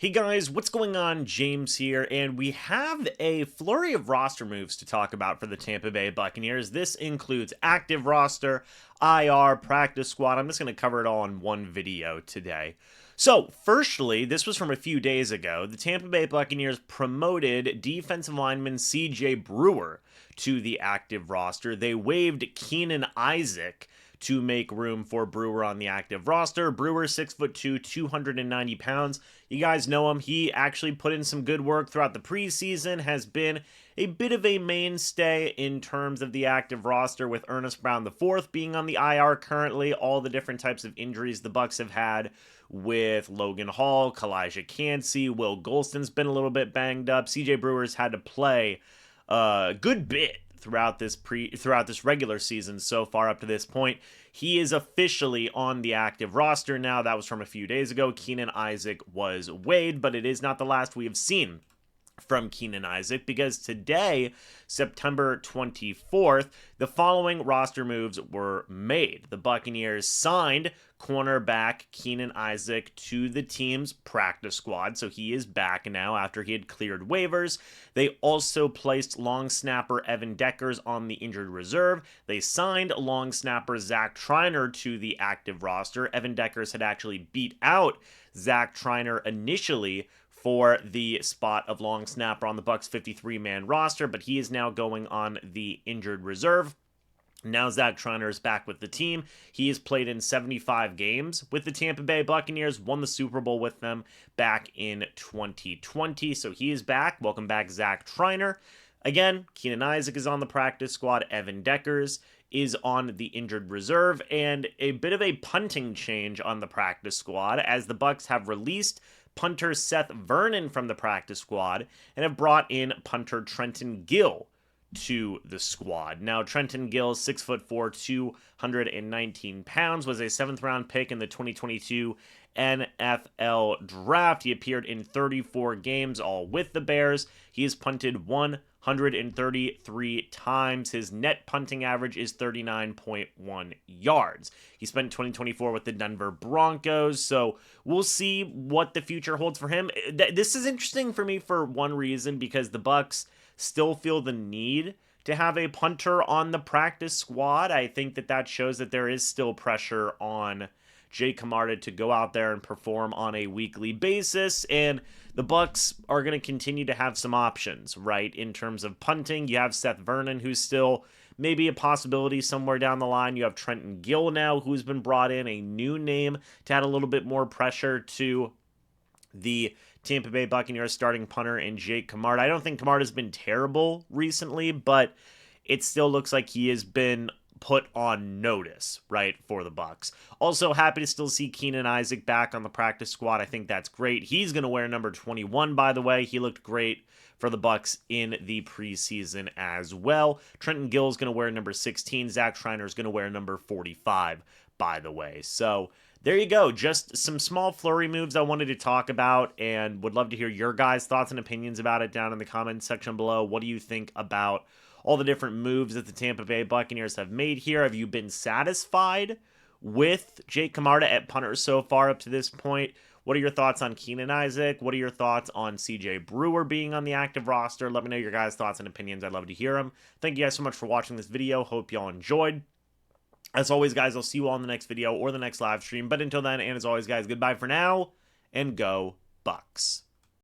Hey guys, what's going on? James here, and we have a flurry of roster moves to talk about for the Tampa Bay Buccaneers. This includes active roster, IR, practice squad. I'm just going to cover it all in one video today. So, firstly, this was from a few days ago. The Tampa Bay Buccaneers promoted defensive lineman CJ Brewer to the active roster. They waived Keenan Isaac to make room for Brewer on the active roster. Brewer, 6'2", 290 pounds. You guys know him. He actually put in some good work throughout the preseason, has been a bit of a mainstay in terms of the active roster, with Ernest Brown IV being on the IR currently, all the different types of injuries the Bucs have had with Logan Hall, Kalijah Cansey, Will Golston's been a little bit banged up. CJ Brewer's had to play a good bit throughout this regular season so far up to this point. He is officially on the active roster now. That was from a few days ago. Keenan Isaac was waived, but it is not the last we have seen from Keenan Isaac, because today, September 24th, the following roster moves were made. The Buccaneers signed cornerback Keenan Isaac to the team's practice squad, so he is back now after he had cleared waivers. They also placed long snapper Evan Deckers on the injured reserve. They signed long snapper Zach Triner to the active roster. Evan Deckers had actually beat out Zach Triner initially for the spot of long snapper on the Bucs 53-man roster, but he is now going on the injured reserve. Now Zach Triner is back with the team. He has played in 75 games with the Tampa Bay Buccaneers, won the Super Bowl with them back in 2020, so he is back. Welcome back, Zach Triner. Again, Keenan Isaac is on the practice squad. Evan Deckers is on the injured reserve, and a bit of a punting change on the practice squad, as the Bucs have released punter Seth Vernon from the practice squad and have brought in punter Trenton Gill to the squad. Now, Trenton Gill, 6'4", 219 pounds, was a 7th-round pick in the 2022 NFL Draft. He appeared in 34 games, all with the Bears. He has punted 133 times. His net punting average is 39.1 yards. He spent 2024 with the Denver Broncos, so we'll see what the future holds for him. This is interesting for me for one reason, because the Bucs still feel the need to have a punter on the practice squad. I think that shows that there is still pressure on Jake Camarda to go out there and perform on a weekly basis, and the Bucs are going to continue to have some options, right? In terms of punting, you have Seth Vernon, who's still maybe a possibility somewhere down the line. You have Trenton Gill now, who's been brought in, a new name to add a little bit more pressure to the Tampa Bay Buccaneers starting punter and Jake Camarda. I don't think Camarda's been terrible recently, but it still looks like he has been put on notice, right, for the Bucs. Also, happy to still see Keenan Isaac back on the practice squad. I think that's great. He's going to wear number 21, by the way. He looked great for the Bucs in the preseason as well. Trenton Gill is going to wear number 16. Zach Triner is going to wear number 45, by the way. So there you go. Just some small flurry moves I wanted to talk about, and would love to hear your guys' thoughts and opinions about it down in the comments section below. What do you think about all the different moves that the Tampa Bay Buccaneers have made here? Have you been satisfied with Jake Camarda at punter so far up to this point? What are your thoughts on Keenan Isaac? What are your thoughts on CJ Brewer being on the active roster? Let me know your guys' thoughts and opinions. I'd love to hear them. Thank you guys so much for watching this video. Hope y'all enjoyed. As always, guys, I'll see you all in the next video or the next live stream. But until then, and as always, guys, goodbye for now, and go Bucs.